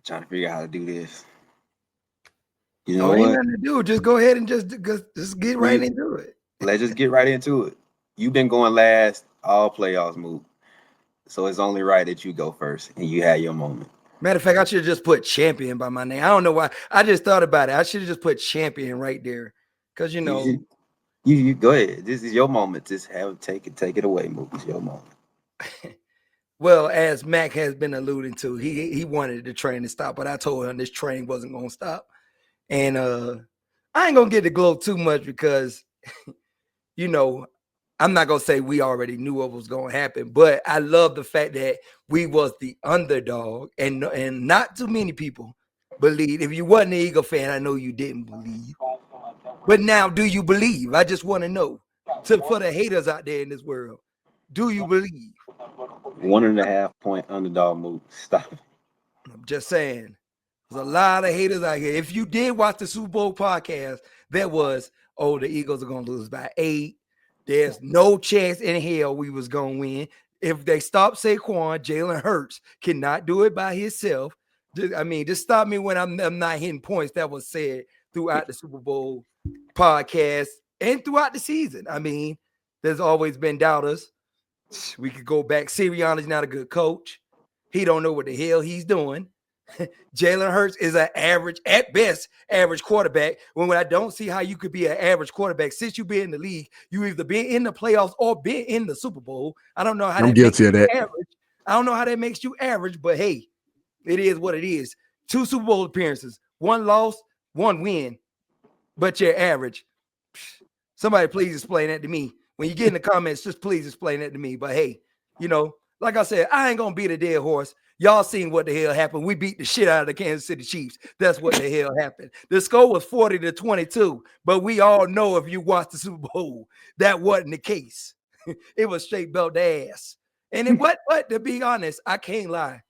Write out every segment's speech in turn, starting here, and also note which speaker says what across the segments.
Speaker 1: Trying to figure out how to do this. You
Speaker 2: Oh,
Speaker 1: know
Speaker 2: ain't
Speaker 1: what?
Speaker 2: nothing to do. Just go ahead and just get right
Speaker 1: We
Speaker 2: into it.
Speaker 1: let's just get right into it. You've been going last all playoffs move, so it's only right that you go first and you had your moment.
Speaker 2: Matter of fact, I should have just put champion by my name. I don't know why. I just thought about it. I should have just put champion right there. Because
Speaker 1: You, you go ahead. This is your moment. Just have take it away, move. It's your moment.
Speaker 2: well, as Mac has been alluding to, he wanted the train to stop, but I told him this train wasn't gonna stop. And I ain't gonna get the glow too much because you know, I'm not gonna say we already knew what was gonna happen, but I love the fact that we was the underdog, and not too many people believe. If you wasn't an Eagle fan, I know you didn't believe. But now, do you believe? I just want to know. For the haters out there in this world, do you believe?
Speaker 1: 1.5 point underdog move. Stop.
Speaker 2: I'm just saying. There's a lot of haters out here. If you did watch the Super Bowl podcast, there was, oh, the Eagles are gonna lose by 8. There's no chance in hell we was gonna win. If they stop Saquon, Jalen Hurts cannot do it by himself. Just stop me when I'm not hitting points that was said throughout the Super Bowl podcast and throughout the season. I mean, there's always been doubters. We could go back. Sirianni's not a good coach. He don't know what the hell he's doing. Jalen Hurts is an average, at best, average quarterback. When I don't see how you could be an average quarterback since you've been in the league, you either been in the playoffs or been in the Super Bowl. I don't know how
Speaker 3: I'm
Speaker 2: that makes
Speaker 3: guilty of
Speaker 2: you
Speaker 3: that.
Speaker 2: average. I don't know how that makes you average, but hey, it is what it is. 2 Super Bowl appearances, 1 loss, 1 win, but you're average. Somebody please explain that to me. When you get in the comments, just please explain that to me. But hey, like I said, I ain't gonna beat a dead horse. Y'all seen what the hell happened. We beat the shit out of the Kansas City Chiefs. That's what the hell happened. The score was 40-22, but we all know if you watch the Super Bowl, that wasn't the case. It was straight belt ass. And it but to be honest, I can't lie.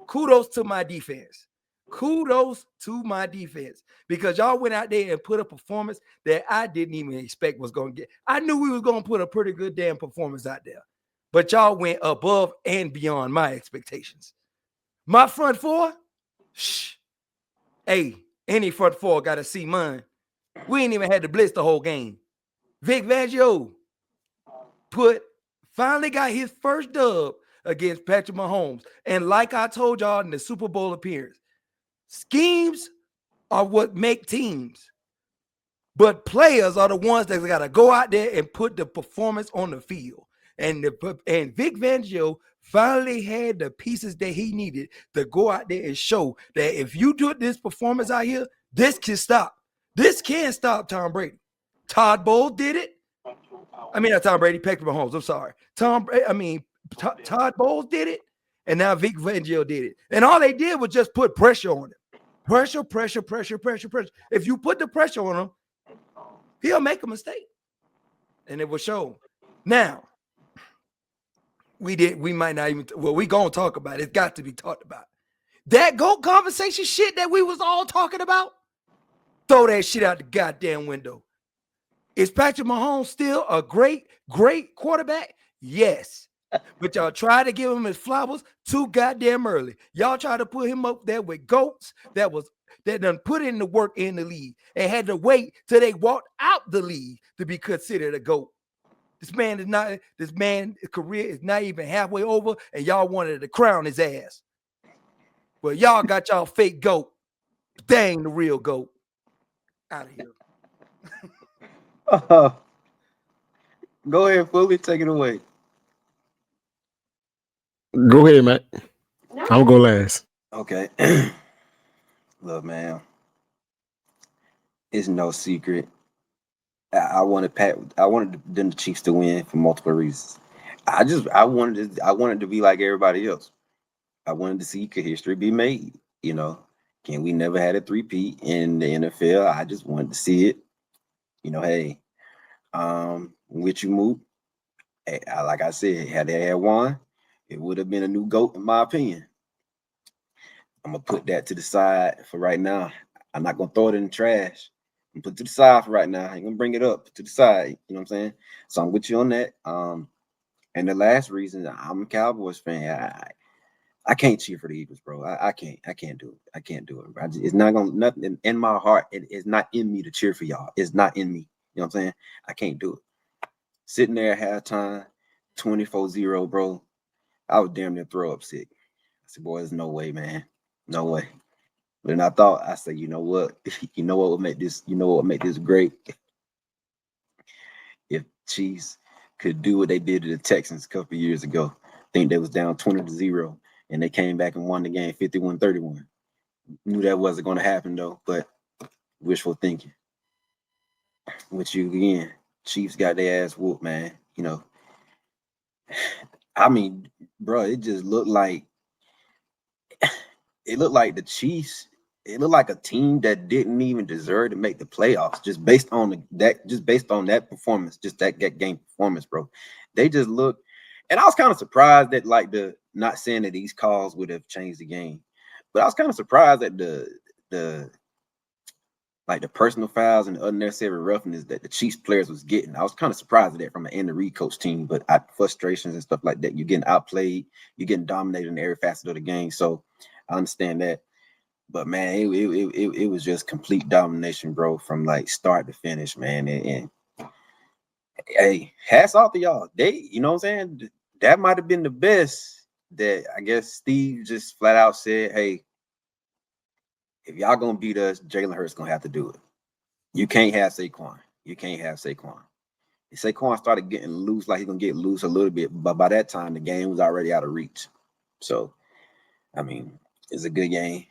Speaker 2: Kudos to my defense. Kudos to my defense because y'all went out there and put a performance that I didn't even expect was going to get. I knew we was going to put a pretty good damn performance out there, but y'all went above and beyond my expectations. My front four, hey, any front four got to see mine. We ain't even had to blitz the whole game. Vic Fangio finally got his first dub against Patrick Mahomes. And like I told y'all in the Super Bowl appearance, schemes are what make teams. But players are the ones that got to go out there and put the performance on the field. And Vic Fangio finally had the pieces that he needed to go out there and show that if you do this performance out here, this can stop. This can stop Tom Brady. Todd Bowles did it. I mean, not Tom Brady, Patrick Mahomes. I'm sorry. Todd Bowles did it, and now Vic Fangio did it. And all they did was just put pressure on him. Pressure. If you put the pressure on him, he'll make a mistake. And it will show. Now, we might not even, we going to talk about it. It's got to be talked about. That GOAT conversation shit that we was all talking about, throw that shit out the goddamn window. Is Patrick Mahomes still a great quarterback? Yes. But y'all try to give him his flowers too goddamn early. Y'all try to put him up there with GOATs that done put in the work in the league and had to wait till they walked out the league to be considered a GOAT. This man's career is not even halfway over, and y'all wanted to crown his ass. Well, y'all got y'all fake GOAT. Dang the real GOAT. Out of here.
Speaker 1: Go ahead, fully take it away.
Speaker 3: Go ahead, Matt. I'll go last.
Speaker 1: Okay. Look, man, it's no secret. I wanted them the Chiefs to win for multiple reasons. I wanted to be like everybody else. I wanted to see could history be made. Can we never had a 3-peat in the NFL? I just wanted to see it. Hey, with you move. Hey, like I said, had they had won, it would have been a new GOAT in my opinion. I'm gonna put that to the side for right now. I'm not gonna throw it in the trash. I'm put it to the side for right now. I ain't gonna bring it up to the side. You know what I'm saying? So I'm with you on that. And the last reason, I'm a Cowboys fan. I can't cheer for the Eagles, bro. I can't. I can't do it. I can't do it. Bro. It's not gonna nothing in my heart. It's not in me to cheer for y'all. It's not in me. You know what I'm saying? I can't do it. Sitting there at halftime, 24-0, bro. I was damn near throw up sick. I said, boy, there's no way, man. No way. But then I said, you know what? You know what would make this, great? If Chiefs could do what they did to the Texans a couple years ago. I think they was down 20-0, and they came back and won the game 51-31. Knew that wasn't going to happen, though, but wishful thinking. Which you, again, Chiefs got their ass whooped, man. You know, I mean, bro, it just looked like the Chiefs. It looked like a team that didn't even deserve to make the playoffs, just based on that performance, just that game performance, bro. They just look, and I was kind of surprised that, like, not saying that these calls would have changed the game, but I was kind of surprised that the personal fouls and the unnecessary roughness that the Chiefs players was getting. I was kind of surprised at that from an Andy Reid coach team, but frustrations and stuff like that, you're getting outplayed, you're getting dominated in every facet of the game. So I understand that. But man, it was just complete domination, bro, from like start to finish, man. And hey, hats off to y'all. You know what I'm saying? That might have been the best. That I guess Steve just flat out said, hey, if y'all gonna beat us, Jalen Hurts gonna have to do it. You can't have Saquon. If Saquon started getting loose, like he's gonna get loose a little bit, but by that time the game was already out of reach. So, I mean, it's a good game.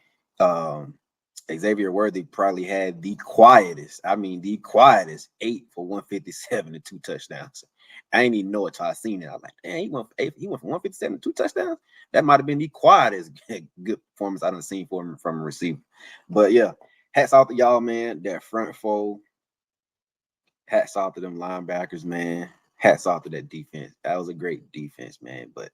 Speaker 1: Xavier Worthy probably had the quietest 8 for 157 and 2 touchdowns. I didn't even know it till I seen it. I was like, damn, he went from 157 and 2 touchdowns. That might have been the quietest good performance I've seen from a receiver. But yeah, hats off to y'all, man. That front four. Hats off to them linebackers, man. Hats off to that defense. That was a great defense, man. But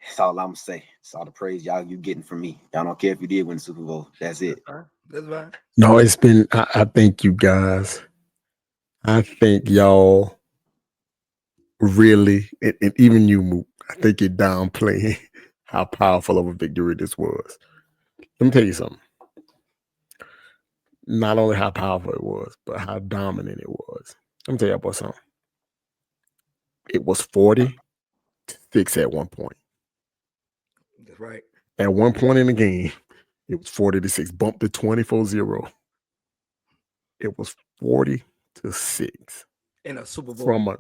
Speaker 1: that's all I'm gonna say. It's all the praise y'all you getting from me. Y'all don't care if you did win the Super Bowl. That's it.
Speaker 2: That's fine.
Speaker 3: No, it's been. I think you guys. I think y'all really, and even you, Mook, I think you're downplaying how powerful of a victory this was. Let me tell you something. Not only how powerful it was, but how dominant it was. Let me tell you about something. It was 40-6 at one point.
Speaker 2: That's right.
Speaker 3: At one point in the game, it was 40-6. Bumped to 24-0. It was 40-6
Speaker 2: in a Super Bowl.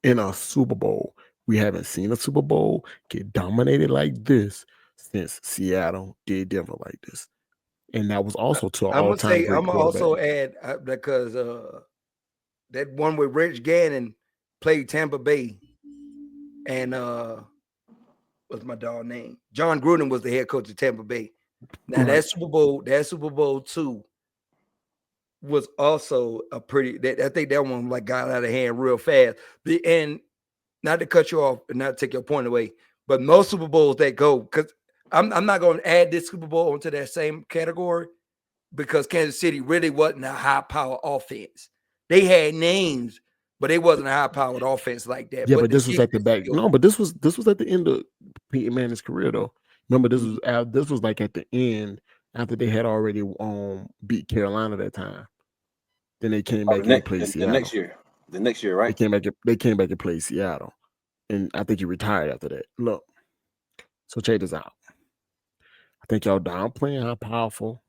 Speaker 3: In a Super Bowl. We haven't seen a Super Bowl get dominated like this since Seattle did Denver like this. And that was also to an all-time great quarterback.
Speaker 2: I'm gonna also add because that one with Rich Gannon played Tampa Bay, and what's my dog name? John Gruden was the head coach of Tampa Bay. Now that Super Bowl 2 was also a pretty. I think that one like got out of hand real fast. And not to cut you off and not take your point away, but most Super Bowls that go, because I'm not going to add this Super Bowl onto that same category because Kansas City really wasn't a high power offense. They had names, but they wasn't a high powered offense like that.
Speaker 3: Yeah, but this was at the back. No, but this was at the end of Peyton Manning's career, though. Remember, this was like at the end after they had already beat Carolina that time. Then they came back and played Seattle.
Speaker 1: The next year, right?
Speaker 3: They came back and played Seattle, and I think he retired after that. Look, so check this out. I think y'all downplaying how powerful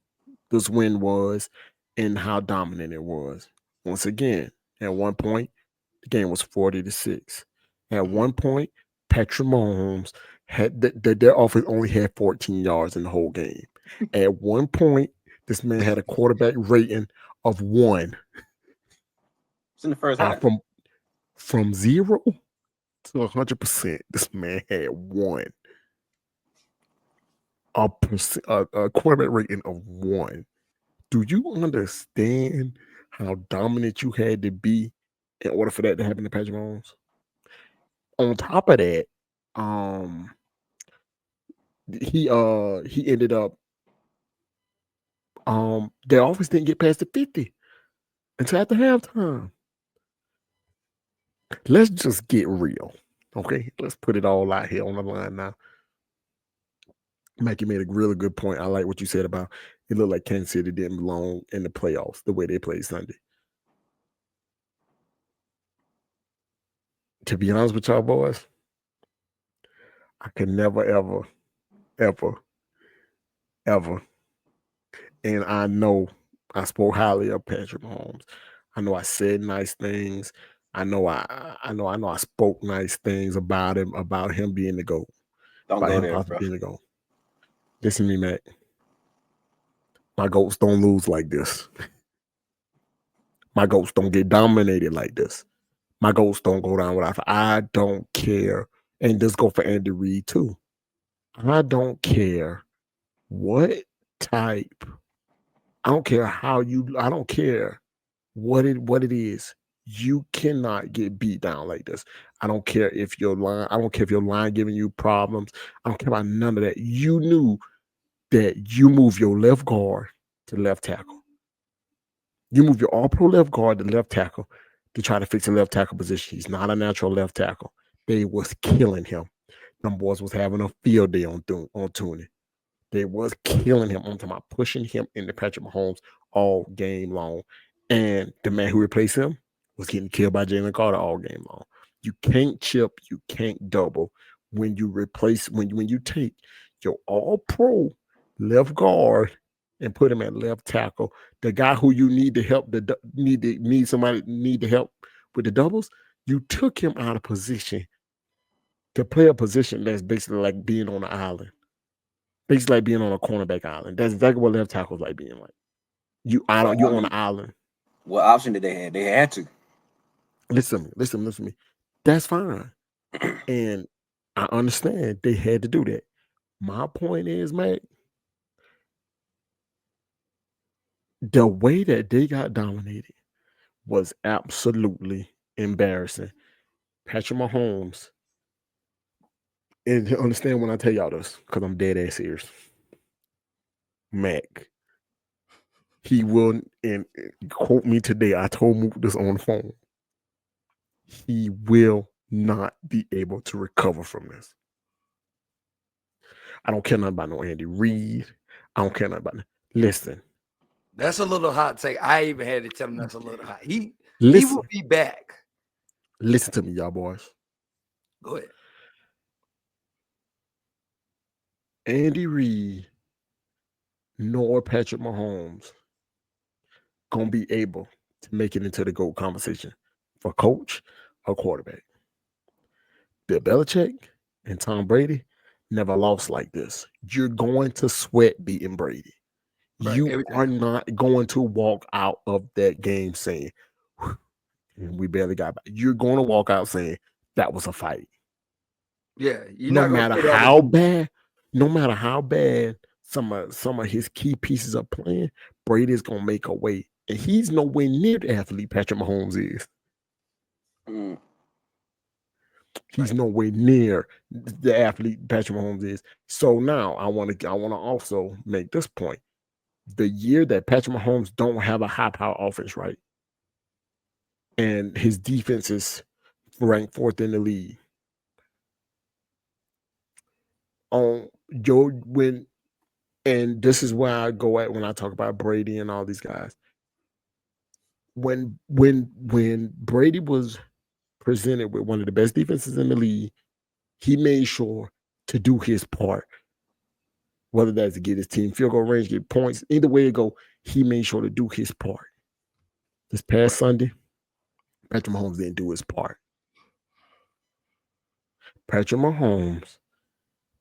Speaker 3: this win was and how dominant it was. Once again, at one point, the game was 40-6. At one point, Patrick Mahomes had their offense only had 14 yards in the whole game. At one point, this man had a quarterback rating of 1.
Speaker 1: It's in the first half.
Speaker 3: From 0 to 100%, this man had 1. A quarterback rating of 1. Do you understand how dominant you had to be in order for that to happen to Patrick Mahomes? On top of that, he ended up their offense didn't get past the 50 until after halftime. Let's just get real. Okay, let's put it all out here on the line now. Mackie made a really good point. I like what you said about it looked like Kansas City didn't belong in the playoffs the way they played Sunday. To be honest with y'all boys, I could never, ever, ever, ever. And I know I spoke highly of Patrick Mahomes. I know I said nice things. I know I spoke nice things about him being the GOAT,
Speaker 1: Don't
Speaker 3: about
Speaker 1: go
Speaker 3: him
Speaker 1: there,
Speaker 3: possibly
Speaker 1: bro.
Speaker 3: being the GOAT. Listen to me, Mac. My GOATs don't lose like this. My GOATs don't get dominated like this. My GOATs don't go down without. I don't care. And this go for Andy Reid too. I don't care what type. I don't care how you. I don't care what it is. You cannot get beat down like this. I don't care if your line. I don't care if your line giving you problems. I don't care about none of that. You knew that you move your left guard to left tackle. You move your all-pro left guard to left tackle to try to fix the left tackle position. He's not a natural left tackle. They was killing him. Them boys was having a field day on tuning. They was killing him. I'm talking about pushing him into Patrick Mahomes all game long. And the man who replaced him was getting killed by Jalen Carter all game long. You can't chip, you can't double when you replace when you take your all-pro left guard and put him at left tackle. The guy who you need to help need to help with the doubles, you took him out of position to play a position that's basically like being on an island. Basically like being on a cornerback island. That's exactly what left tackles like being like.
Speaker 1: But I
Speaker 3: You're on an
Speaker 1: mean,
Speaker 3: island.
Speaker 1: what option did they have? They had to.
Speaker 3: Listen to me. That's fine. And I understand they had to do that. My point is, Mac, the way that they got dominated was absolutely embarrassing. Patrick Mahomes, and understand when I tell y'all this, because I'm dead ass serious. Mac, he will, and quote me today, I told Mook this on the phone. He will not be able to recover from this. I don't care nothing about no Andy Reid. I don't care nothing about. Listen,
Speaker 2: That's a little hot take. I even had to tell him that's a little hot. He
Speaker 3: listen,
Speaker 2: will be back.
Speaker 3: listen to me, y'all boys.
Speaker 2: Go ahead.
Speaker 3: Andy Reid nor Patrick Mahomes gonna be able to make it into the GOAT conversation for coach or quarterback. Bill Belichick and Tom Brady never lost like this. You're going to sweat beating Brady.
Speaker 2: Right.
Speaker 3: You
Speaker 2: Every
Speaker 3: are
Speaker 2: time.
Speaker 3: not going to walk out of that game saying, we barely got back. You're going to walk out saying that was a fight.
Speaker 2: Yeah. You're
Speaker 3: No
Speaker 2: not gonna
Speaker 3: matter
Speaker 2: say that was
Speaker 3: how
Speaker 2: easy.
Speaker 3: bad, no matter how bad some of his key pieces are playing, Brady's gonna make a way. And he's nowhere near the athlete Patrick Mahomes is.
Speaker 1: Mm.
Speaker 3: He's
Speaker 2: Right.
Speaker 3: nowhere near the athlete Patrick Mahomes is. So now I want to also make this point. The year that Patrick Mahomes don't have a high power offense, right? And his defense is ranked fourth in the league. On Joe when and this is where I go at when I talk about Brady and all these guys. When Brady was presented with one of the best defenses in the league, he made sure to do his part. Whether that's to get his team field goal range, get points, either way it go, he made sure to do his part. This past
Speaker 2: Right.
Speaker 3: Sunday, Patrick Mahomes didn't do his part. Patrick Mahomes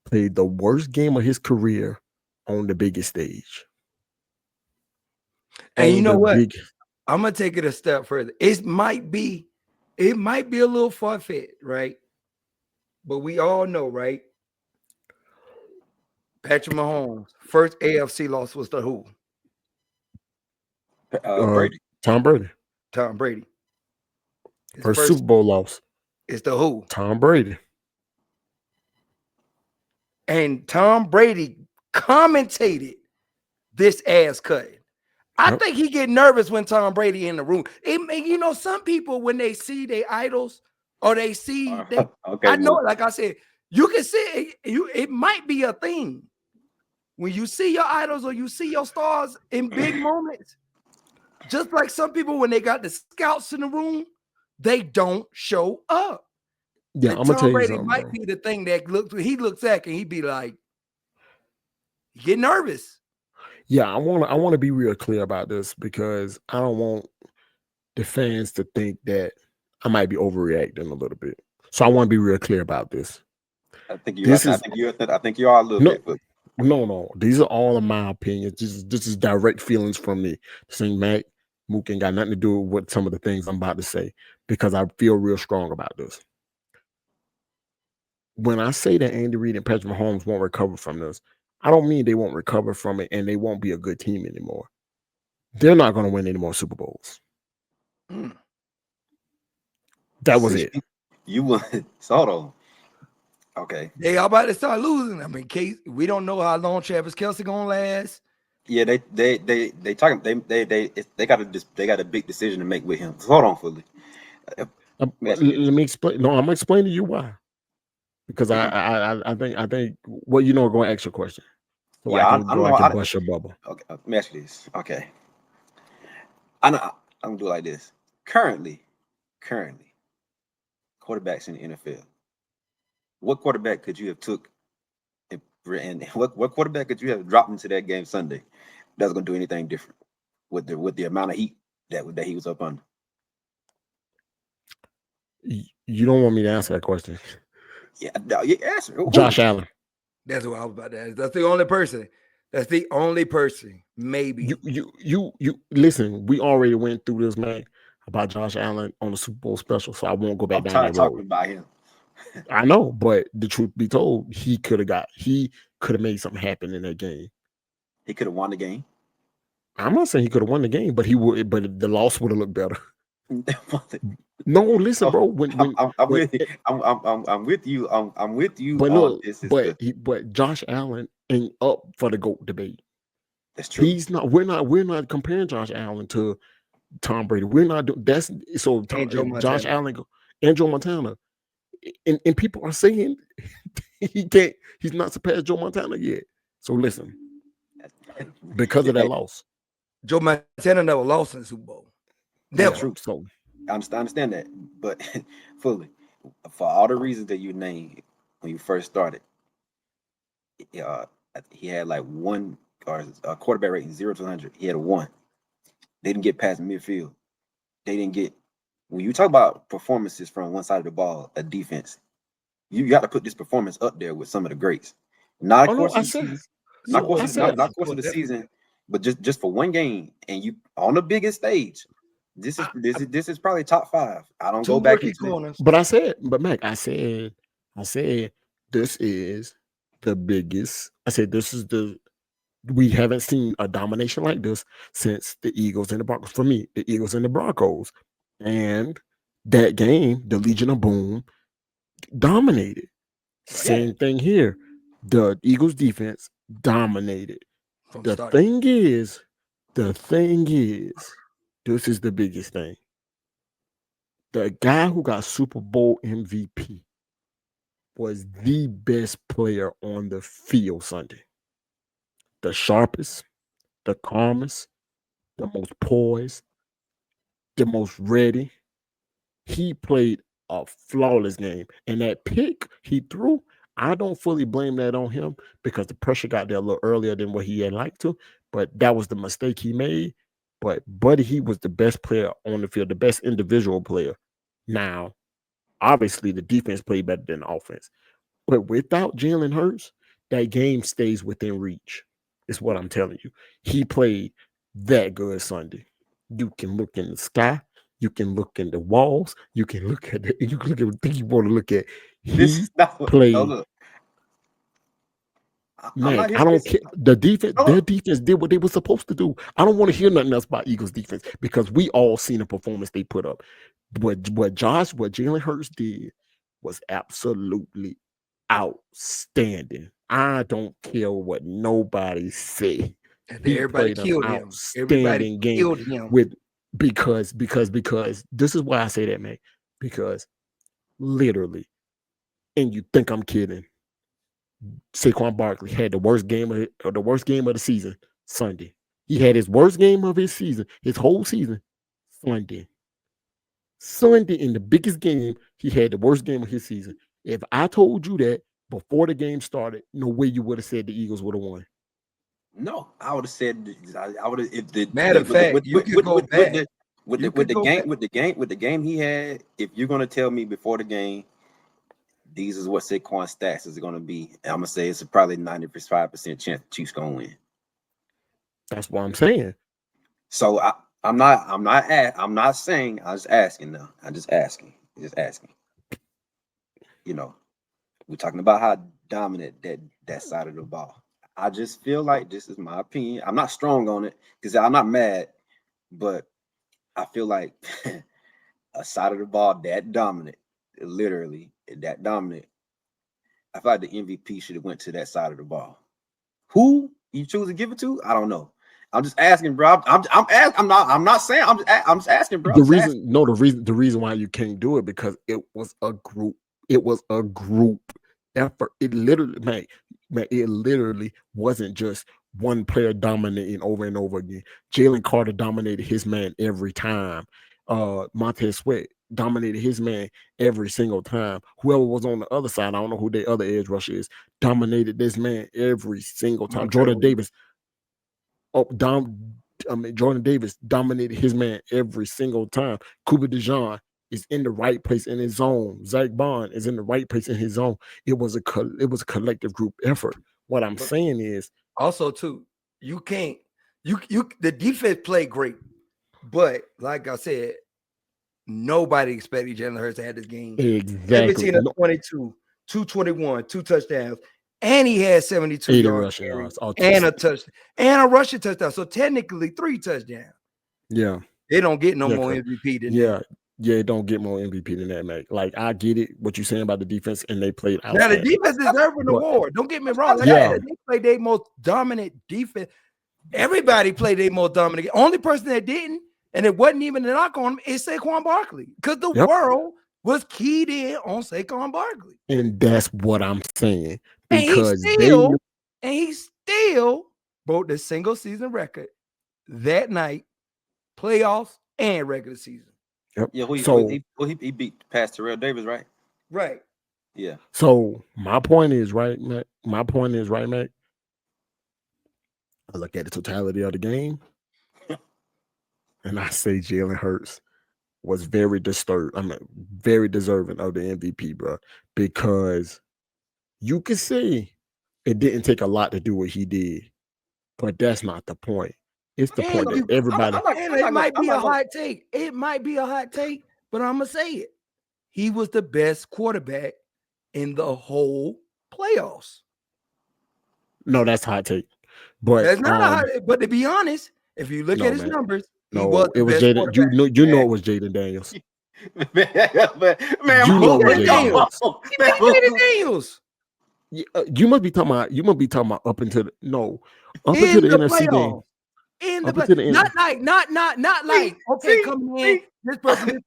Speaker 3: played the worst game of his career on the biggest stage.
Speaker 2: And you
Speaker 3: On
Speaker 2: know
Speaker 3: the
Speaker 2: what?
Speaker 3: big
Speaker 2: I'm gonna take it a step further. It might be a little far-fetched, right? But we all know, right? Patrick Mahomes' first AFC loss was to who?
Speaker 3: uh
Speaker 1: Brady.
Speaker 3: Tom Brady.
Speaker 2: Tom Brady. His
Speaker 3: First Super
Speaker 2: first
Speaker 3: Bowl loss.
Speaker 2: is to who?
Speaker 3: Tom Brady.
Speaker 2: And Tom Brady commentated this ass cutting. I
Speaker 3: Yep.
Speaker 2: think he get nervous when Tom Brady in the room. Some people when they see their idols or they see they,
Speaker 1: Okay,
Speaker 2: I know
Speaker 1: Mook.
Speaker 2: it. Like I said, you can see it. It might be a thing. when you see your idols or you see your stars in big moments, just like some people when they got the scouts in the room, they don't show up.
Speaker 3: Yeah,
Speaker 2: And
Speaker 3: I'm gonna tell
Speaker 2: Tom
Speaker 3: you
Speaker 2: Brady
Speaker 3: something,
Speaker 2: might
Speaker 3: bro.
Speaker 2: be the thing that he looks at and he be like, he get nervous.
Speaker 3: Yeah, I want to be real clear about this because I don't want the fans to think that I might be overreacting a little bit. So I want to be real clear about this.
Speaker 1: I think you.
Speaker 3: This is
Speaker 1: I think you are a little
Speaker 3: no,
Speaker 1: bit, but
Speaker 3: no. These are all of my opinions. This is direct feelings from me. Saying Mac Mook ain't got nothing to do with some of the things I'm about to say because I feel real strong about this. When I say that Andy Reid and Patrick Mahomes won't recover from this, I don't mean they won't recover from it and they won't be a good team anymore. They're not going to win any more Super Bowls.
Speaker 2: Mm.
Speaker 3: That
Speaker 1: so
Speaker 3: was it.
Speaker 1: you will. So hold on. Okay.
Speaker 2: They all about to start losing. I mean, case we don't know how long Travis Kelce gonna last.
Speaker 1: Yeah, they talking they got a big decision to make with him. So hold on, fully. Let me ask you this.
Speaker 3: Let me explain. No, I'm gonna explain to you why. Because I think well, you know, going to ask your question, so
Speaker 1: Yeah, I don't
Speaker 3: I
Speaker 1: know.
Speaker 3: can bust your bubble.
Speaker 1: Okay, let me ask you this. Okay, I know. I'm gonna do it like this. Currently, quarterbacks in the NFL. What quarterback could you have took and what quarterback could you have dropped into that game Sunday that's gonna do anything different with the amount of heat that he was up under?
Speaker 3: You don't want me to answer that question,
Speaker 1: Yeah, no, you answer. Who?
Speaker 3: Josh Allen.
Speaker 2: That's what I was about to ask. That's the only person. That's the only person. Maybe.
Speaker 3: You listen. We already went through this, man, about Josh Allen on the Super Bowl special, so I won't go back
Speaker 1: I'm
Speaker 3: down
Speaker 1: tired
Speaker 3: that
Speaker 1: of talking
Speaker 3: road.
Speaker 1: about him.
Speaker 3: I know, but the truth be told, he could have made something happen in that game.
Speaker 1: He could have won the game.
Speaker 3: I'm not saying he could have won the game, but he would. But the loss would have looked better. No, listen,
Speaker 1: So
Speaker 3: bro. When
Speaker 1: I'm
Speaker 3: but
Speaker 1: with you. I'm with you. I'm with you
Speaker 3: but
Speaker 1: on
Speaker 3: look,
Speaker 1: this. Is
Speaker 3: but
Speaker 1: the
Speaker 3: but Josh Allen ain't up for the GOAT debate.
Speaker 1: That's true.
Speaker 3: He's not. We're not comparing Josh Allen to Tom Brady. We're not doing that's so.
Speaker 2: And Joe
Speaker 3: Josh
Speaker 2: Montana.
Speaker 3: Allen, and Joe Montana, and people are saying he can't. He's not surpassed Joe Montana yet. So listen, because of that
Speaker 1: Hey,
Speaker 3: loss,
Speaker 2: Joe Montana never lost in the Super Bowl.
Speaker 1: that's
Speaker 3: yeah.
Speaker 2: Never.
Speaker 1: true.
Speaker 3: So
Speaker 1: I understand that, but fully for all the reasons that you named when you first started, uh, he had like one or a quarterback rating 0 to 100. He had a one. They didn't get past midfield. They didn't get when you talk about performances from one side of the ball, a defense. You got to put this performance up there with some of the greats. Not a
Speaker 3: oh no,
Speaker 1: course
Speaker 3: I
Speaker 1: of the
Speaker 3: said
Speaker 1: season, not
Speaker 2: So
Speaker 1: course
Speaker 3: I
Speaker 1: of
Speaker 3: said
Speaker 1: not course of the season, but just for one game and you on the biggest stage. This is probably top five. I don't go
Speaker 2: two
Speaker 1: back
Speaker 2: rookie
Speaker 1: into it.
Speaker 2: corners.
Speaker 3: but Mac, I said this is the biggest. I said this is the we haven't seen a domination like this since the Eagles and the Broncos. For me, the Eagles and the Broncos, and that game, the Legion of Boom dominated.
Speaker 1: Yeah,
Speaker 3: Same thing here. The Eagles defense dominated.
Speaker 2: From
Speaker 3: The
Speaker 2: start.
Speaker 3: thing is, the thing is, this is the biggest thing. The guy who got Super Bowl MVP was the best player on the field Sunday. The sharpest, the calmest, the most poised, the most ready. He played a flawless game. And that pick he threw, I don't fully blame that on him because the pressure got there a little earlier than what he had liked to. But that was the mistake he made. But Buddy, he was the best player on the field, the best individual player. Now, obviously, the defense played better than the offense. But without Jalen Hurts, that game stays within reach. Is what I'm telling you. He played that good Sunday. You can look in the sky. You can look in the walls. You can look at you can look at everything you want to look at.
Speaker 1: this
Speaker 3: He
Speaker 1: is not what. No,
Speaker 3: played.
Speaker 1: look, I'm not
Speaker 3: Mac,
Speaker 1: here
Speaker 3: I
Speaker 1: for
Speaker 3: don't
Speaker 1: this.
Speaker 3: care. The defense,
Speaker 1: No,
Speaker 3: their
Speaker 1: look,
Speaker 3: defense did what they were supposed to do. I don't want to hear nothing else about Eagles defense because we all seen the performance they put up. What Jalen Hurts did was absolutely outstanding. I don't care what nobody say.
Speaker 2: And
Speaker 3: He
Speaker 2: everybody
Speaker 3: played an
Speaker 2: killed him. Everybody
Speaker 3: outstanding game
Speaker 2: killed him.
Speaker 3: with because this is why I say that, man. Because literally, and you think I'm kidding, Saquon Barkley had the worst game of the season Sunday. He had his worst game of his season, his whole season Sunday. Sunday in the biggest game, he had the worst game of his season. If I told you that before the game started, no way you would have said the Eagles would have won.
Speaker 1: No, I would have said I would have if the
Speaker 2: Matter of fact, you could go back.
Speaker 1: with the game he had. If you're gonna tell me before the game, these is what Saquon stats is gonna be, I'm gonna say it's probably 95% chance the Chiefs gonna win.
Speaker 3: That's what I'm saying.
Speaker 1: So I'm not saying. I'm just asking now. Just asking. You know, we're talking about how dominant that side of the ball. I just feel like this is my opinion. I'm not strong on it because I'm not mad, but I feel like a side of the ball that dominant, literally that dominant. I feel like the MVP should have went to that side of the ball. Who you choose to give it to? I don't know. I'm just asking, bro. I'm not saying. I'm just asking, bro.
Speaker 3: The reason why you can't do it because it was a group. It was a group effort. It literally, man, it literally wasn't just one player dominating over and over again. Jalen Carter dominated his man every time. Montez Sweat dominated his man every single time. Whoever was on the other side, I don't know who their other edge rusher is, dominated this man every single time. Jordan Davis dominated his man every single time. Cooper DeJean is in the right place in his zone. Zach Bond is in the right place in his zone. It was a collective group effort. What I'm saying is
Speaker 2: also too, you can't the defense played great, but like I said, nobody expected Jalen Hurts to have this game.
Speaker 3: Exactly.
Speaker 2: 17 of 22, 221, 2 touchdowns. And he had 72 yards and a touchdown and a rushing touchdown. So technically 3 touchdowns.
Speaker 3: Yeah.
Speaker 2: They don't get no more MVP than that.
Speaker 3: Yeah, it don't get more MVP than that, mate. Like, I get it, what you're saying about the defense, and they played out.
Speaker 2: Now, the defense deserves an award. Don't get me wrong. They played their most dominant defense. Everybody played their most dominant. Only person that didn't, and it wasn't even a knock on him, is Saquon Barkley. Because the world was keyed in on Saquon Barkley.
Speaker 3: And that's what I'm saying.
Speaker 2: Because he still broke the single season record that night, playoffs and regular season.
Speaker 3: Yep.
Speaker 1: Yeah, he beat past Terrell Davis, right?
Speaker 2: Right.
Speaker 1: Yeah.
Speaker 3: So my point is, right, Matt? I look at the totality of the game, and I say Jalen Hurts was very disturbed. Very deserving of the MVP, bro, because you can say it didn't take a lot to do what he did, but that's not the point. It's the point that everybody.
Speaker 2: It might be a hot take. It might be a hot take, but I'm gonna say it. He was the best quarterback in the whole playoffs.
Speaker 3: No, that's hot take. But
Speaker 2: that's not a hot. But to be honest, if you look at his numbers,
Speaker 3: it was Jaden. You know it was Jaden Daniels.
Speaker 1: Man,
Speaker 3: you know it was
Speaker 2: Jaden Daniels.
Speaker 3: You must be talking about up into the NFC game.
Speaker 2: In the play, not like okay, come in this person.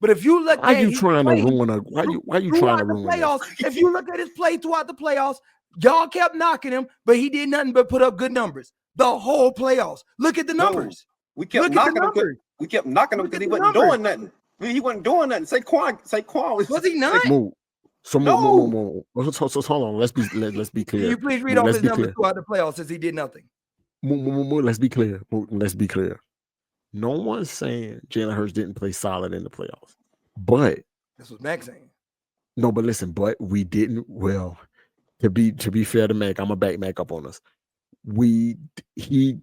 Speaker 2: But if you look,
Speaker 3: why you trying to ruin a? Why you trying to ruin the
Speaker 2: playoffs? If you look at his play throughout the playoffs, y'all kept knocking him, but he did nothing but put up good numbers the whole playoffs. Look at the numbers.
Speaker 1: We kept knocking him. We kept knocking him because he wasn't doing nothing. He wasn't doing nothing. Saquon
Speaker 2: was he not?
Speaker 3: So hold on. Let's be clear.
Speaker 2: Can you please read off his numbers throughout the playoffs since he did nothing?
Speaker 3: Let's be clear. No one's saying Jalen Hurts didn't play solid in the playoffs, but
Speaker 2: that's what Mac's saying.
Speaker 3: No, but listen, but we didn't. Well, to be fair to Mac, I'm gonna back Mac up on us. He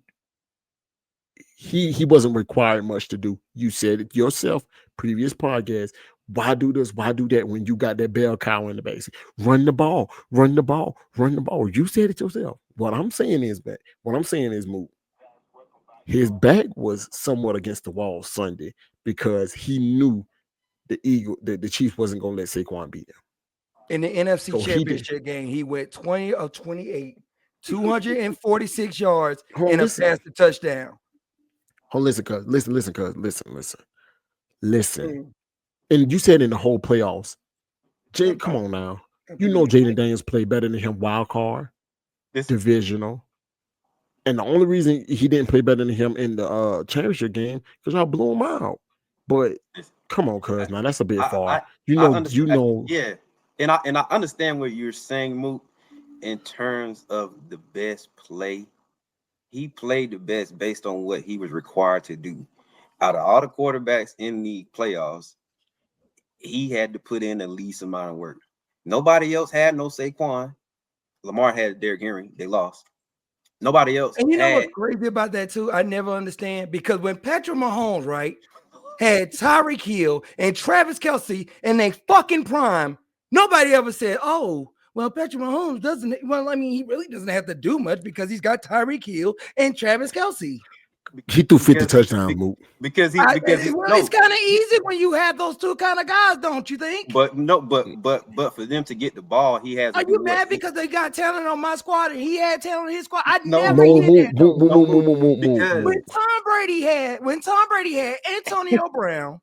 Speaker 3: wasn't required much to do. You said it yourself, previous podcast. Why do this? Why do that when you got that bell cow in the base? Run the ball. You said it yourself. What I'm saying is, move. His back was somewhat against the wall Sunday because he knew the Chiefs wasn't going to let Saquon beat him.
Speaker 2: In the NFC Championship game, he went 20 of 28, 246 yards, and a pass to touchdown.
Speaker 3: Oh, listen. And you said in the whole playoffs, Jay, come on now. You know Jaden Daniels played better than him wild card, divisional. And the only reason he didn't play better than him in the championship game because y'all blew him out. But come on, cuz now that's a bit far.
Speaker 1: You know. Yeah, and I understand what you're saying, Moot. In terms of the best play, he played the best based on what he was required to do. Out of all the quarterbacks in the playoffs, he had to put in the least amount of work. Nobody else had no Saquon. Lamar had Derrick Henry. They lost. Nobody else.
Speaker 2: And you know what's crazy about that too? I never understand because when Patrick Mahomes, right, had Tyreek Hill and Travis Kelce in their fucking prime, nobody ever said, "Oh, well, Patrick Mahomes doesn't." Well, I mean, he really doesn't have to do much because he's got Tyreek Hill and Travis Kelce.
Speaker 3: He threw 50 touchdowns, Moot.
Speaker 1: Because
Speaker 2: it's kind of easy when you have those two kind of guys, don't you think?
Speaker 1: But for them to get the ball, he has.
Speaker 2: Are you mad because they got talent on my squad and he had talent in his squad? When Tom Brady had Antonio Brown,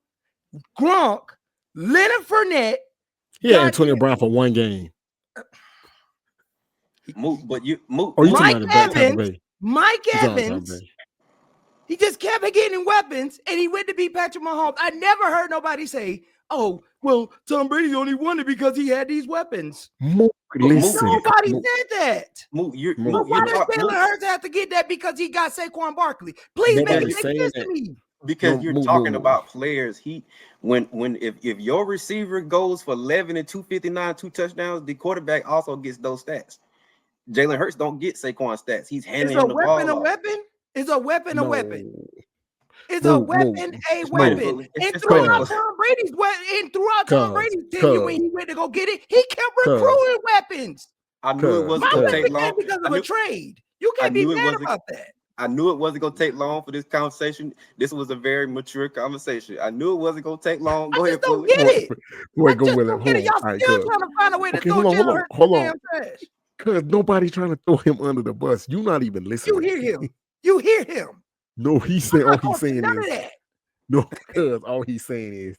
Speaker 2: Gronk, Leonard Fournette.
Speaker 3: Yeah, Antonio Brown for one game.
Speaker 2: Mike Evans. He just kept getting weapons, and he went to beat Patrick Mahomes. I never heard nobody say, "Oh, well, Tom Brady only won it because he had these weapons." Nobody said that. Why does Jalen Hurts have to get that because he got Saquon Barkley? Please make sense to me.
Speaker 1: Because you're talking about players. If your receiver goes for 11 and 259, 2 touchdowns, the quarterback also gets those stats. Jalen Hurts don't get Saquon stats. He's handing him the ball.
Speaker 2: Is a weapon a weapon? Is a weapon a weapon? And throughout Tom Brady's tenure, when he went to go get it, he kept recruiting weapons.
Speaker 1: I knew it wasn't going to take long
Speaker 2: because of a trade. You can't be mad about that.
Speaker 1: I knew it wasn't going to take long for this conversation. This was a very mature conversation. I knew it wasn't going to take long. Go ahead,
Speaker 2: don't get it.
Speaker 3: Wait, go with it.
Speaker 2: Y'all still trying to find a way to throw Jalen Hurts
Speaker 3: hold on. Because nobody's trying to throw him under the bus. You're not even listening.
Speaker 2: You hear him.
Speaker 3: No, he's saying all he's saying is no, because all he's saying is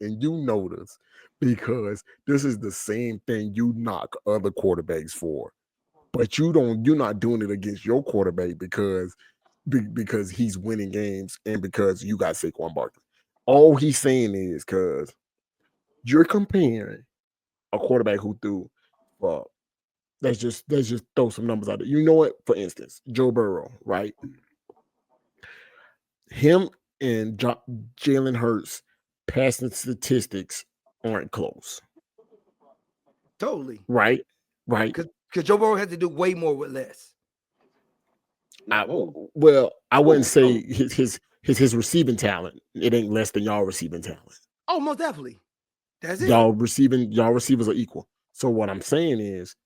Speaker 3: and you know this because this is the same thing you knock other quarterbacks for. But you're not doing it against your quarterback because he's winning games and because you got Saquon Barkley. All he's saying is because you're comparing a quarterback who threw let's just throw some numbers out there. You know what? For instance, Joe Burrow, right? Him and Jalen Hurts passing statistics aren't close.
Speaker 2: Totally.
Speaker 3: Right?
Speaker 2: Because Joe Burrow had to do way more with less.
Speaker 3: I wouldn't say his receiving talent. It ain't less than y'all receiving talent.
Speaker 2: Oh, most definitely. That's it.
Speaker 3: Y'all receivers are equal. So what I'm saying is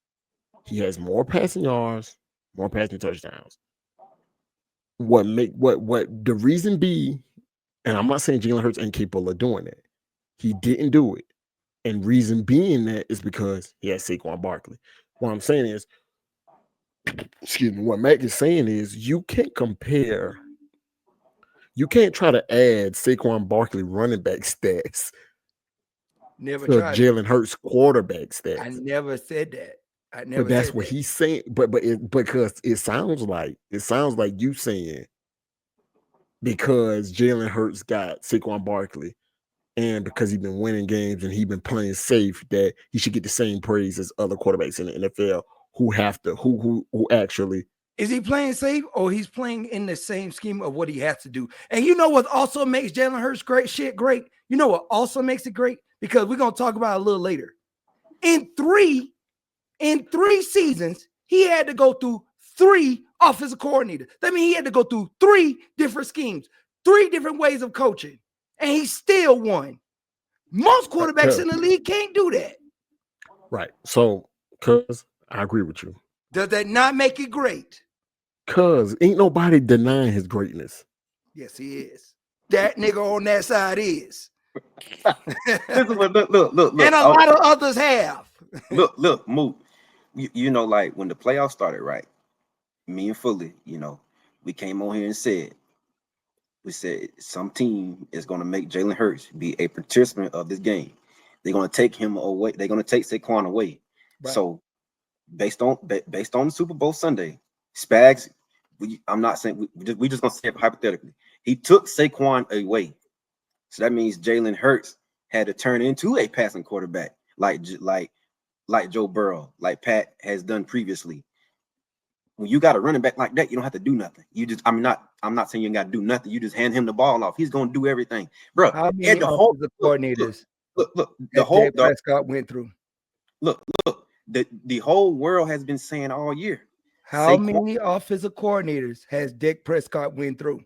Speaker 3: he has more passing yards, more passing touchdowns. What the reason be, and I'm not saying Jalen Hurts ain't capable of doing it. He didn't do it. And reason being that is because he has Saquon Barkley. What I'm saying is, what Mac is saying is you can't compare. You can't try to add Saquon Barkley running back stats
Speaker 2: to
Speaker 3: Jalen Hurts quarterback stats.
Speaker 2: I never said that.
Speaker 3: But that's what he's saying. Because it sounds like you saying because Jalen Hurts got Saquon Barkley and because he's been winning games and he's been playing safe that he should get the same praise as other quarterbacks in the NFL who actually.
Speaker 2: Is he playing safe or he's playing in the same scheme of what he has to do? And you know what also makes Jalen Hurts great? You know what also makes it great? Because we're going to talk about it a little later. In three seasons, he had to go through 3 offensive coordinators. That means he had to go through 3 different schemes, 3 different ways of coaching, and he still won. Most quarterbacks in the league can't do that.
Speaker 3: Right. So, cuz I agree with you.
Speaker 2: Does that not make it great?
Speaker 3: Cuz ain't nobody denying his greatness.
Speaker 2: Yes, he is. That nigga on that side is.
Speaker 1: Look.
Speaker 2: And a lot of others have.
Speaker 1: Look, Moot. You know, like when the playoffs started, right? Me and Fully, we came on here and we said some team is going to make Jalen Hurts be a participant of this game. They're gonna take him away. They're gonna take Saquon away.
Speaker 2: Right.
Speaker 1: So based on the Super Bowl Sunday, Spags. I'm not saying we just gonna say it hypothetically. He took Saquon away, so that means Jalen Hurts had to turn into a passing quarterback, like Joe Burrow, like Pat has done previously. When you got a running back like that, you don't have to do nothing. I'm not saying you got to do nothing. You just hand him the ball off. He's gonna do everything, bro.
Speaker 2: How many offensive coordinators
Speaker 1: look,
Speaker 2: Dak Prescott went through?
Speaker 1: Look, the whole world has been saying all year.
Speaker 2: How many offensive coordinators has Dak Prescott went through?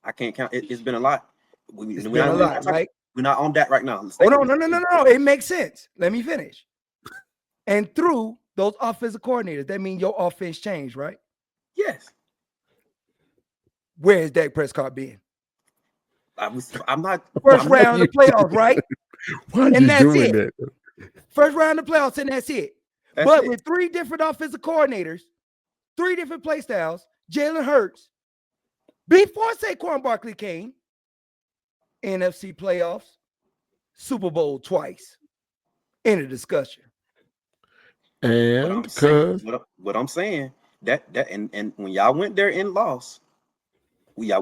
Speaker 1: I can't count. It's been a lot.
Speaker 2: It's been a lot, right?
Speaker 1: We're not on that right now.
Speaker 2: Oh, no. It makes sense. Let me finish. And through those offensive coordinators, that means your offense changed, right?
Speaker 1: Yes.
Speaker 2: Where has Dak Prescott been?
Speaker 1: I'm not.
Speaker 2: First round of the playoffs, right?
Speaker 3: And that's it. That?
Speaker 2: First round of the playoffs, and that's it. But with 3 different offensive coordinators, 3 different play styles, Jalen Hurts, before Saquon Barkley came, NFC playoffs, Super Bowl twice. End of discussion.
Speaker 3: And
Speaker 1: what I'm saying that and when y'all went there and lost, when you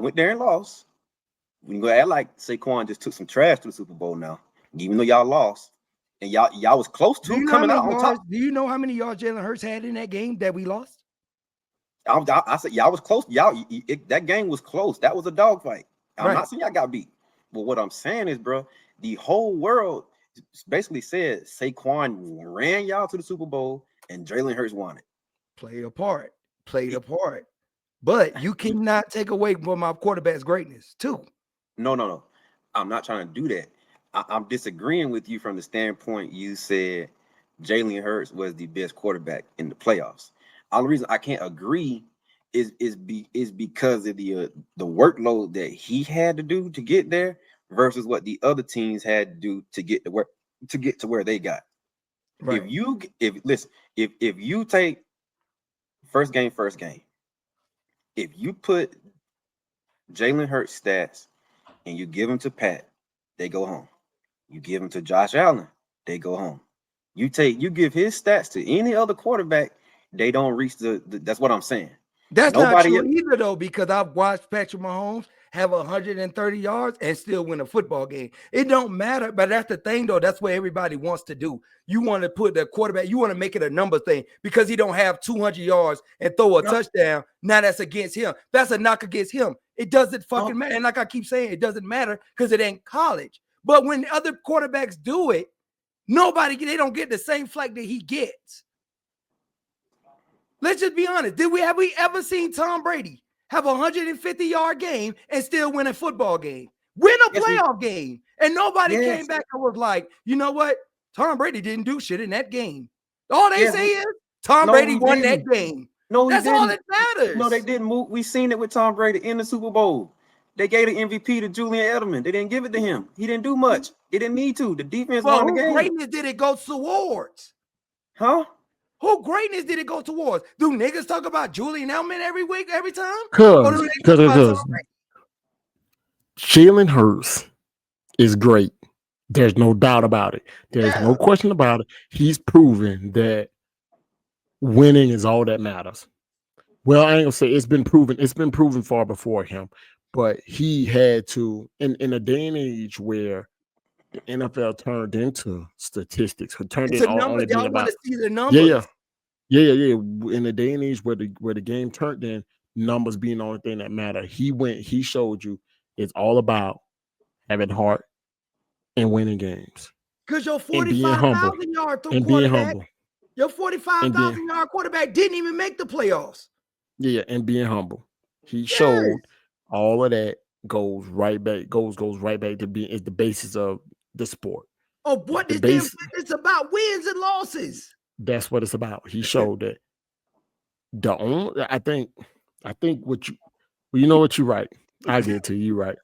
Speaker 1: go act like Saquon just took some trash to the Super Bowl now, even though y'all lost and y'all was close to coming out on top.
Speaker 2: Do you know how many yards Jalen Hurts had in that game that we lost?
Speaker 1: I said y'all was close. That game was close. That was a dogfight. I'm not saying y'all got beat, but what I'm saying is, bro, the whole world basically said Saquon ran y'all to the Super Bowl and Jalen Hurts won it.
Speaker 2: Played a part. But you cannot take away from my quarterback's greatness, too.
Speaker 1: No. I'm not trying to do that. I'm disagreeing with you from the standpoint you said Jalen Hurts was the best quarterback in the playoffs. The only reason I can't agree is because of the workload that he had to do to get there versus what the other teams had to do to get to where they got. Right. If you take first game, if you put Jalen Hurts stats and you give them to Pat, they go home. You give them to Josh Allen, they go home. You give his stats to any other quarterback, they don't reach the that's what I'm saying.
Speaker 2: That's not true either, though, because I've watched Patrick Mahomes have 130 yards and still win a football game. It don't matter, but that's the thing, though. That's what everybody wants to do. You want to put the quarterback, you want to make it a number thing because he don't have 200 yards and throw a touchdown. Now that's against him. That's a knock against him. It doesn't fucking matter. And like I keep saying, it doesn't matter because it ain't college. But when other quarterbacks do it, they don't get the same flack that he gets. Let's just be honest. Have we ever seen Tom Brady have a 150-yard game and still win a football game? Win a playoff game. And nobody came back and was like, you know what? Tom Brady didn't do shit in that game. All they say is Tom Brady won that game.
Speaker 1: No,
Speaker 2: that's all that matters.
Speaker 1: No, they didn't move. We seen it with Tom Brady in the Super Bowl. They gave the MVP to Julian Edelman. They didn't give it to him. He didn't do much. He didn't need to. The defense won the game.
Speaker 2: Who greatness did it go towards?
Speaker 1: Huh?
Speaker 2: Who greatness did it go towards? Do niggas talk about Julian Edelman every week, every time?
Speaker 3: Because Jalen Hurts is great. There's no doubt about it. There's no question about it. He's proven that winning is all that matters. Well, I ain't gonna say it's been proven. It's been proven far before him, but he had to in a day and age where the NFL turned into statistics.
Speaker 2: It's a number. Y'all want to see the numbers.
Speaker 3: Yeah. In a day and age where the game turned in, numbers being the only thing that matter. He showed you it's all about having heart and winning games.
Speaker 2: Because your 45,000 yard quarterback, your 45,000 yard quarterback didn't even make the playoffs.
Speaker 3: Yeah, and being humble. He showed all of that goes right back to being is the basis of the sport.
Speaker 2: Oh, what is this? It's about wins and losses.
Speaker 3: That's what it's about. He showed that. I think what you know what you're right. I get to you right.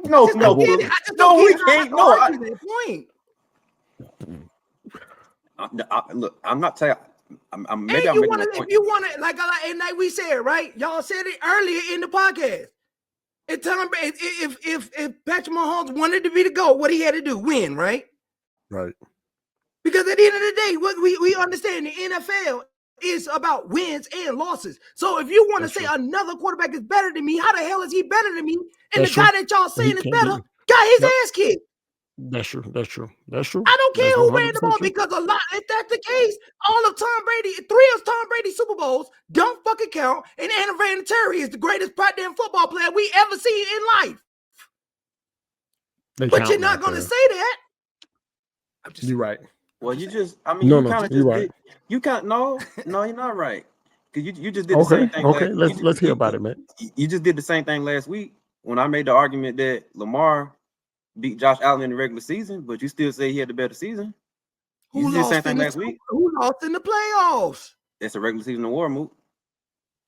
Speaker 1: No, we can't. Look, I'm not telling. Maybe
Speaker 2: if you want to, like we said, right? Y'all said it earlier in the podcast. If Tom Brady, if Patrick Mahomes wanted to be the GOAT, what he had to do, win, right?
Speaker 3: Right.
Speaker 2: Because at the end of the day, what we understand the NFL is about wins and losses. So if you want to say another quarterback is better than me, how the hell is he better than me? And the guy that y'all saying is better got his ass kicked.
Speaker 3: That's true. That's true. That's true.
Speaker 2: I don't care
Speaker 3: That's
Speaker 2: who ran the
Speaker 3: 100%
Speaker 2: ball
Speaker 3: true.
Speaker 2: because a lot, if that's the case, all of Tom Brady, 3 of Tom Brady's Super Bowls don't fucking count. And Anna Vinatieri is the greatest goddamn football player we ever seen in life. But you're not going to say that.
Speaker 3: You're right.
Speaker 1: Well, you just, I mean,
Speaker 3: No,
Speaker 1: you
Speaker 3: no,
Speaker 1: kind of
Speaker 3: you're
Speaker 1: just
Speaker 3: right.
Speaker 1: did. You can't. No, you're not right. Because you just did the
Speaker 3: Okay,
Speaker 1: same thing.
Speaker 3: okay. Let's hear about it, man.
Speaker 1: You just did the same thing last week when I made the argument that Lamar beat Josh Allen in the regular season, but you still say he had the better season. You did the same thing last week.
Speaker 2: Who lost in the playoffs?
Speaker 1: That's a regular season award, Moot.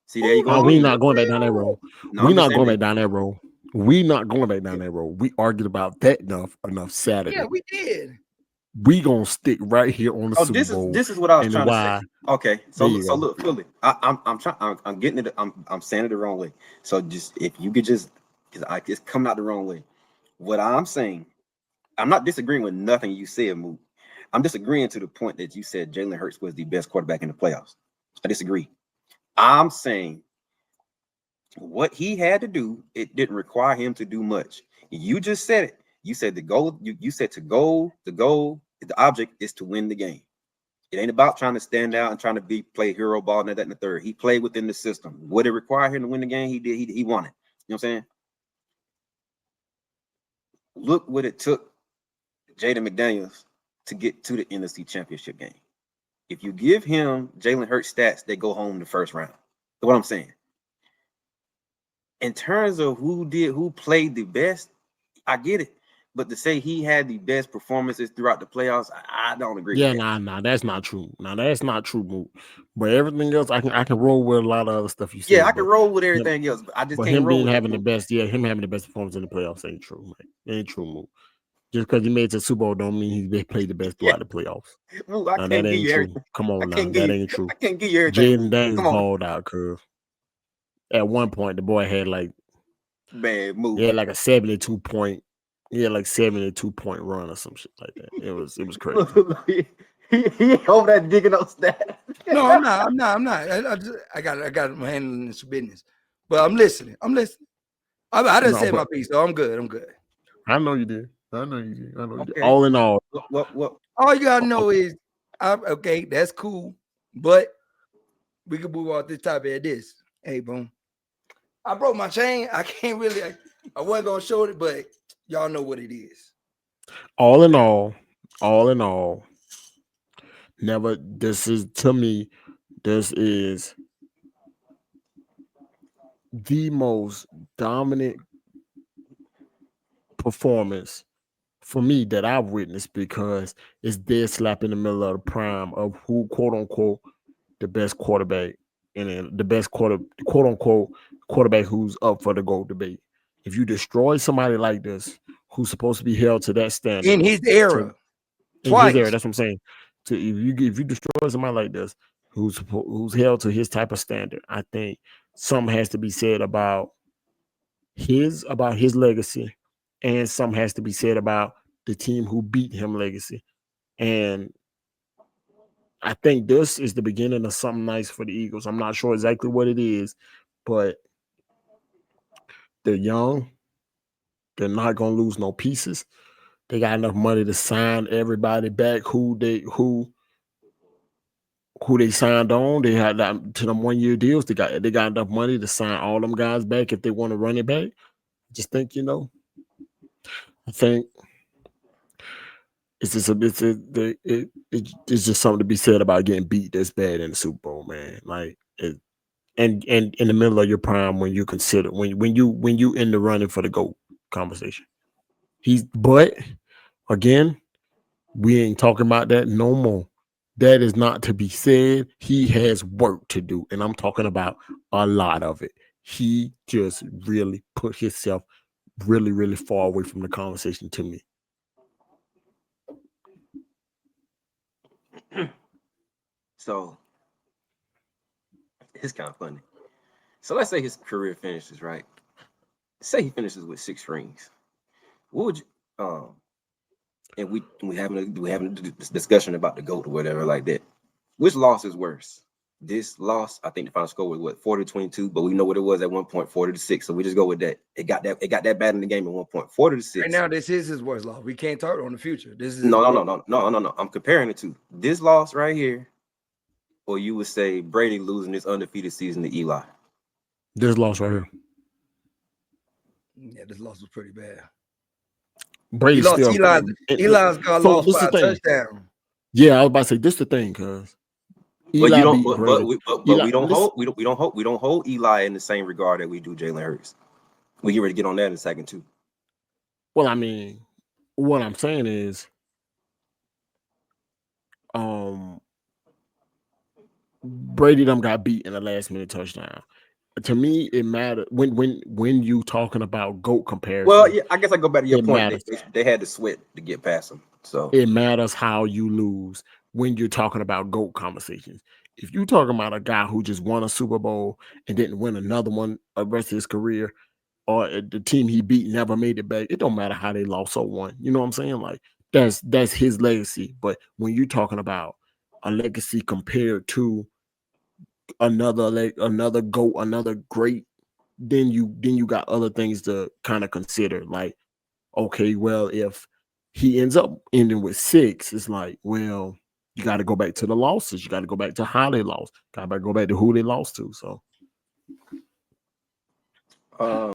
Speaker 1: See,
Speaker 2: Who
Speaker 1: there you go.
Speaker 3: No, we
Speaker 1: again.
Speaker 3: not going back down that road.
Speaker 1: No,
Speaker 3: we
Speaker 1: I'm just
Speaker 3: not
Speaker 1: saying
Speaker 3: going back down that road. We not going back down that road. We argued about that enough Saturday.
Speaker 2: Yeah, we did.
Speaker 3: We gonna stick right here on the Super Bowl.
Speaker 1: This is what I was trying to say. Okay, so look, Philly. I'm getting it. I'm saying it the wrong way. So just if you could just, because it's coming out the wrong way. What I'm saying, I'm not disagreeing with nothing you said, Moot. I'm disagreeing to the point that you said Jalen Hurts was the best quarterback in the playoffs. I disagree. I'm saying what he had to do, it didn't require him to do much. You just said it. You said the goal. You said the object is to win the game. It ain't about trying to stand out and trying to play hero ball and that and the third. He played within the system. What it required him to win the game, he did. He won it. You know what I'm saying? Look what it took Jaden McDaniels to get to the NFC Championship game. If you give him Jalen Hurts stats, they go home in the first round. That's what I'm saying. In terms of who played the best, I get it. But to say he had the best performances throughout the playoffs, I don't agree with that.
Speaker 3: Nah, that's not true. Nah, that's not true, Moot. But everything else, I can roll with a lot of other stuff you said.
Speaker 1: Yeah, I can roll with everything else, but I just can't roll with
Speaker 3: having the best. Yeah, him having the best performance in the playoffs ain't true, man. It ain't true, Moot. Just because he made it to the Super Bowl don't mean he played the best throughout the playoffs.
Speaker 1: Moot, I can't give you everything.
Speaker 3: Come on, now that ain't true.
Speaker 1: I can't give you everything.
Speaker 3: Jaden Daniels balled out, curve. At one point, the boy had like
Speaker 1: Moot.
Speaker 3: He had like a 72 point. He had like 72-point run or some shit like that. It was crazy.
Speaker 1: he over there digging up stats.
Speaker 2: No, I'm not. I got my hand in this business, but I'm listening. I didn't say my piece, so I'm good.
Speaker 3: I know you did. All in all,
Speaker 1: what?
Speaker 2: All you gotta know is, okay, that's cool, but we can move on to this topic of this. Hey, boom. I broke my chain. I can't really. I wasn't gonna show it, but y'all know what it is.
Speaker 3: All in all, never. This is to me. This is the most dominant performance for me that I've witnessed because it's dead slap in the middle of the prime of who, quote unquote, the best quarterback and the best quote unquote quarterback who's up for the GOAT debate. If you destroy somebody like this, who's supposed to be held to that standard
Speaker 2: in his era,
Speaker 3: that's what I'm saying. If you destroy somebody like this, who's held to his type of standard, I think something has to be said about his legacy, and some has to be said about the team who beat him legacy. And I think this is the beginning of something nice for the Eagles. I'm not sure exactly what it is, but they're young. They're not going to lose no pieces. They got enough money to sign everybody back who they signed on. They had that to them 1-year deals. They got enough money to sign all them guys back if they want to run it back. Just think, I think it's just it's just something to be said about getting beat this bad in the Super Bowl, man. Like and in the middle of your prime when you consider when you in the running for the GOAT conversation. But again, we ain't talking about that no more. That is not to be said. He has work to do, and I'm talking about a lot of it. He just really put himself really, really far away from the conversation to me.
Speaker 1: So it's kind of funny. So let's say his career finishes, right? say he finishes with 6 rings. What would you and we having a discussion about the GOAT or whatever like that. Which loss is worse? This loss, I think the final score was what 40-22, but we know what it was at one point, 40-6. So we just go with that. It got that bad in the game at one point, 40-6.
Speaker 2: Right now, this is his worst loss. We can't talk on the future. This is
Speaker 1: no. I'm comparing it to this loss right here, or you would say Brady losing this undefeated season to Eli.
Speaker 3: This loss right here.
Speaker 2: Yeah, this loss was pretty bad.
Speaker 3: Brady
Speaker 2: lost
Speaker 3: still.
Speaker 2: Eli's got lost by a touchdown.
Speaker 3: Yeah, I was about to say this the thing, cuz.
Speaker 1: But you don't. But we don't hold Eli in the same regard that we do Jalen Hurts. We get ready to get on that in a second too.
Speaker 3: Well, I mean, what I'm saying is, Brady done got beat in the last minute touchdown. To me, it mattered when you talking about GOAT comparison.
Speaker 1: Well, yeah, I guess I go back to your point. They had to sweat to get past him. So
Speaker 3: it matters how you lose when you're talking about GOAT conversations. If you're talking about a guy who just won a Super Bowl and didn't win another one the rest of his career, or the team he beat never made it back, it don't matter how they lost or won. You know what I'm saying? Like that's his legacy. But when you're talking about a legacy compared to another GOAT, another great, then you got other things to kind of consider. Like, okay, well, if he ends up ending with 6, it's like, well, you got to go back to the losses. You got to go back to how they lost. Got to go back to who they lost to. So